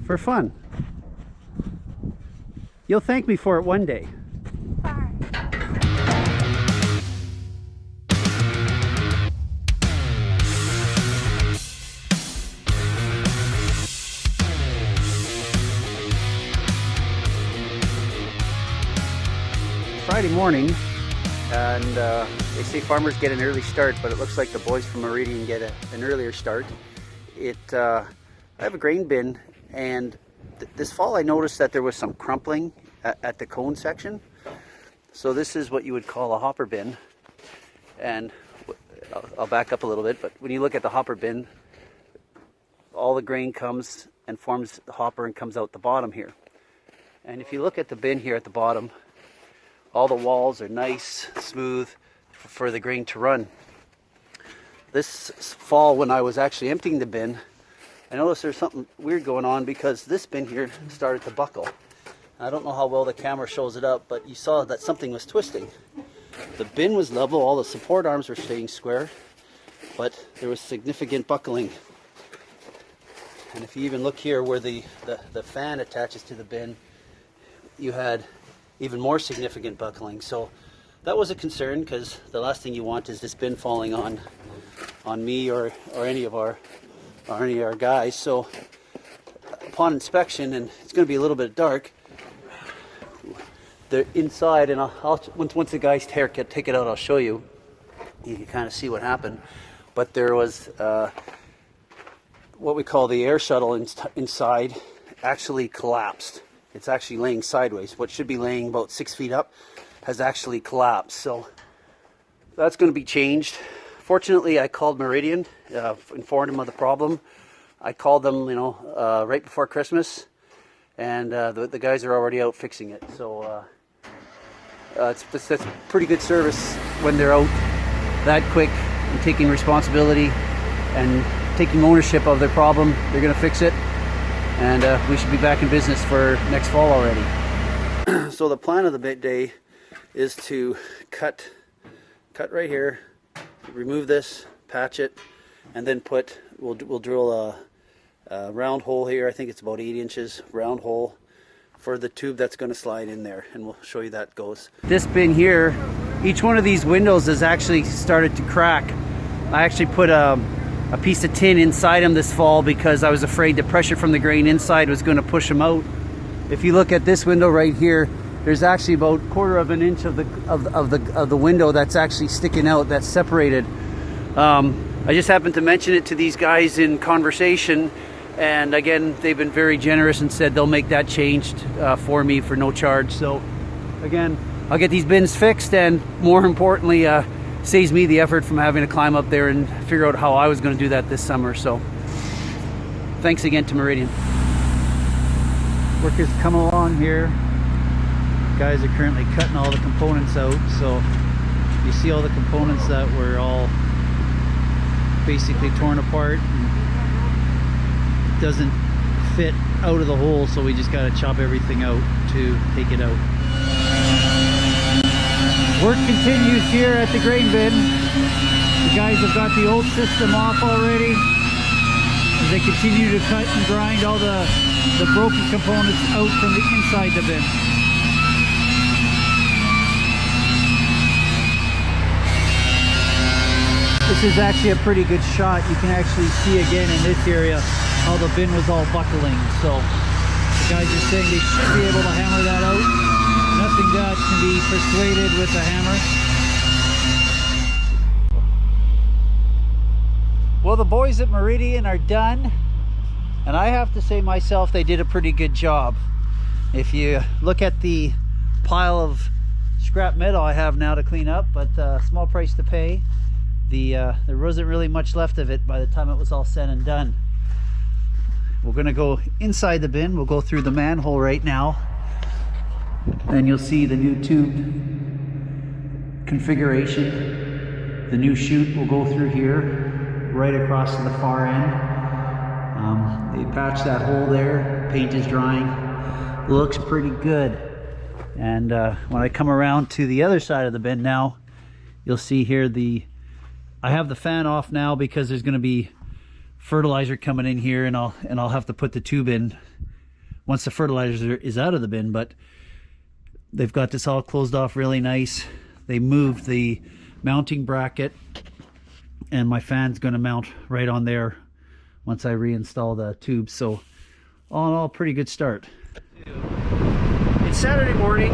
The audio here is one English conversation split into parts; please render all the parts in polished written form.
for fun. You'll thank me for it one day. Friday morning, and they say farmers get an early start, but it looks like the boys from Meridian get an earlier start. I have a grain bin, and this fall I noticed that there was some crumpling at the cone section. So this is what you would call a hopper bin, and I'll back up a little bit, but when you look at the hopper bin, all the grain comes and forms the hopper and comes out the bottom here. And if you look at the bin here at the bottom, all the walls are nice, smooth for the grain to run. This fall, when I was actually emptying the bin, I noticed there's something weird going on because this bin here started to buckle. I don't know how well the camera shows it up, but you saw that something was twisting. The bin was level, all the support arms were staying square, but there was significant buckling. And if you even look here where the fan attaches to the bin, you had even more significant buckling. So that was a concern, because the last thing you want is this bin falling on me or any of our guys. So upon inspection, and it's going to be a little bit dark, they're inside, and once the guys take it out, I'll show you. You can kind of see what happened. But there was what we call the air shuttle inside actually collapsed. It's actually laying sideways. What should be laying about 6 feet up has actually collapsed. So that's going to be changed. Fortunately, I called Meridian, informed them of the problem. I called them, right before Christmas, and the guys are already out fixing it. So that's pretty good service when they're out that quick and taking responsibility and taking ownership of their problem. They're going to fix it. And we should be back in business for next fall already. So the plan of the day is to cut right here, remove this, patch it, and then we'll drill a round hole here. I think it's about 8 inches round hole for the tube that's going to slide in there, and we'll show you that goes. This bin here, each one of these windows has actually started to crack. I actually put a piece of tin inside them this fall because I was afraid the pressure from the grain inside was going to push them out. If you look at this window right here, there's actually about 1/4 of an inch of the window that's actually sticking out, that's separated. I just happened to mention it to these guys in conversation, and again, they've been very generous and said they'll make that changed for me for no charge. So again, I'll get these bins fixed, and more importantly, saves me the effort from having to climb up there and figure out how I was going to do that this summer. So thanks again to Meridian. Workers come along here. Guys are currently cutting all the components out. So you see all the components that were all basically torn apart and doesn't fit out of the hole, so we just got to chop everything out to take it out. Work continues here at the grain bin. The guys have got the old system off already as they continue to cut and grind all the broken components out from the inside the bin. This is actually a pretty good shot. You can actually see again in this area how the bin was all buckling. So the guys are saying they should be able to hammer that out. Nothing that can be persuaded with a hammer. Well, the boys at Meridian are done, and I have to say myself, they did a pretty good job. If you look at the pile of scrap metal I have now to clean up, but small price to pay. There wasn't really much left of it by the time it was all said and done. We're gonna go inside the bin. We'll go through the manhole right now, and you'll see the new tube configuration. The new chute will go through here, right across to the far end. They patched that hole there. Paint is drying. Looks pretty good. And when I come around to the other side of the bin now, you'll see here I have the fan off now because there's going to be fertilizer coming in here, and I'll have to put the tube in once the fertilizer is out of the bin, but they've got this all closed off really nice. They moved the mounting bracket, and my fan's going to mount right on there once I reinstall the tubes. So all in all, pretty good start. It's Saturday morning,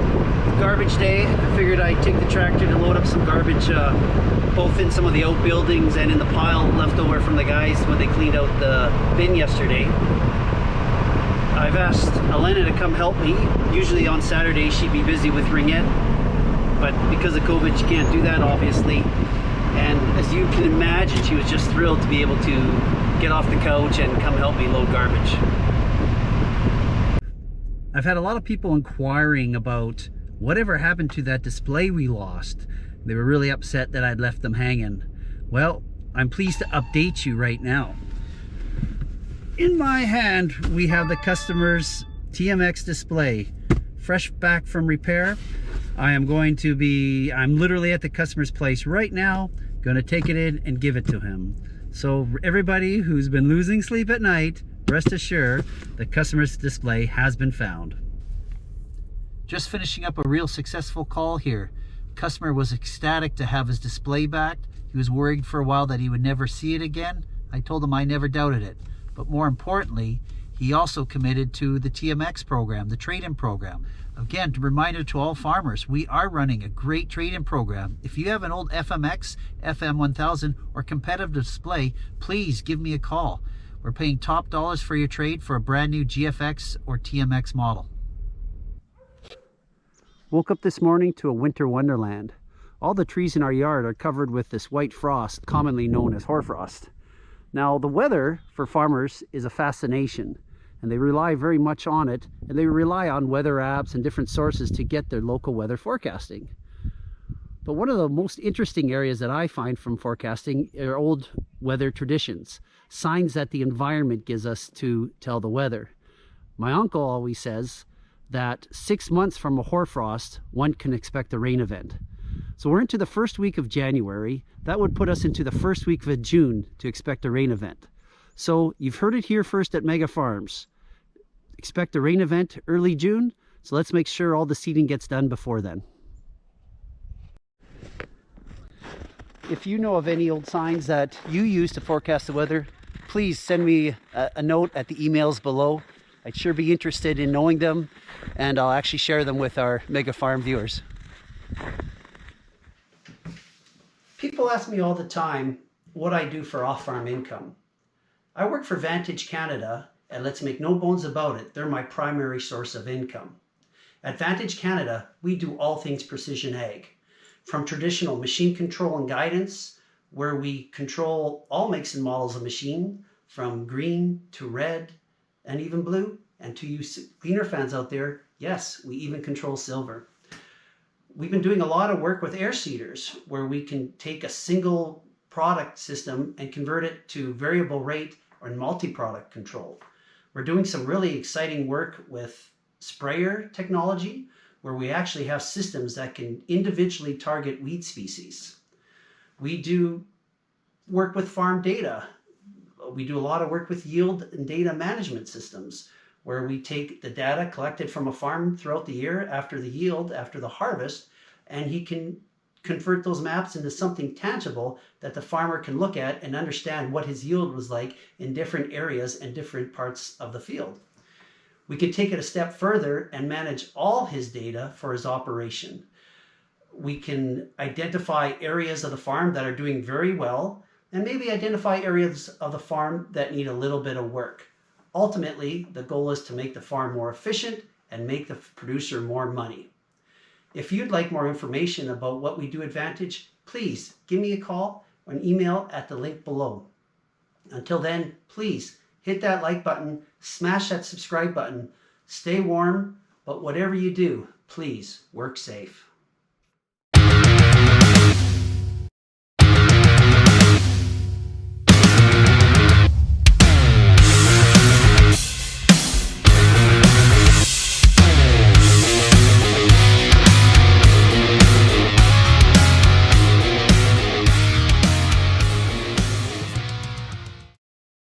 garbage day. I figured I'd take the tractor to load up some garbage, both in some of the outbuildings and in the pile left over from the guys when they cleaned out the bin yesterday. I've asked Elena to come help me. Usually on Saturday she'd be busy with Ringette, but because of COVID she can't do that, obviously. And as you can imagine, she was just thrilled to be able to get off the couch and come help me load garbage. I've had a lot of people inquiring about whatever happened to that display we lost. They were really upset that I'd left them hanging. Well, I'm pleased to update you right now. In my hand, we have the customer's TMX display, fresh back from repair. I'm literally at the customer's place right now, going to take it in and give it to him. So everybody who's been losing sleep at night, rest assured, the customer's display has been found. Just finishing up a real successful call here. Customer was ecstatic to have his display back. He was worried for a while that he would never see it again. I told him I never doubted it. But more importantly, he also committed to the TMX program, the trade-in program. Again, a reminder to all farmers, we are running a great trade-in program. If you have an old FMX, FM1000, or competitive display, please give me a call. We're paying top dollars for your trade for a brand new GFX or TMX model. Woke up this morning to a winter wonderland. All the trees in our yard are covered with this white frost, commonly known as hoarfrost. Now, the weather for farmers is a fascination, and they rely very much on it, and they rely on weather apps and different sources to get their local weather forecasting. But one of the most interesting areas that I find from forecasting are old weather traditions, signs that the environment gives us to tell the weather. My uncle always says that 6 months from a hoarfrost, one can expect a rain event. So we're into the first week of January. That would put us into the first week of June to expect a rain event. So you've heard it here first at Maga Farms. Expect a rain event early June. So let's make sure all the seeding gets done before then. If you know of any old signs that you use to forecast the weather, please send me a note at the emails below. I'd sure be interested in knowing them, and I'll actually share them with our Maga Farm viewers. People ask me all the time what I do for off-farm income. I work for Vantage-Canada, and let's make no bones about it, they're my primary source of income. At Vantage-Canada, we do all things precision ag. From traditional machine control and guidance, where we control all makes and models of machine, from green to red and even blue, and to you cleaner fans out there, yes, we even control silver. We've been doing a lot of work with air seeders, where we can take a single product system and convert it to variable rate or multi-product control. We're doing some really exciting work with sprayer technology, where we actually have systems that can individually target weed species. We do work with farm data. We do a lot of work with yield and data management systems, where we take the data collected from a farm throughout the year after the yield, after the harvest, and he can convert those maps into something tangible that the farmer can look at and understand what his yield was like in different areas and different parts of the field. We can take it a step further and manage all his data for his operation. We can identify areas of the farm that are doing very well, and maybe identify areas of the farm that need a little bit of work. Ultimately, the goal is to make the farm more efficient and make the producer more money. If you'd like more information about what we do at Vantage, please give me a call or an email at the link below. Until then, please hit that like button, smash that subscribe button, stay warm, but whatever you do, please work safe.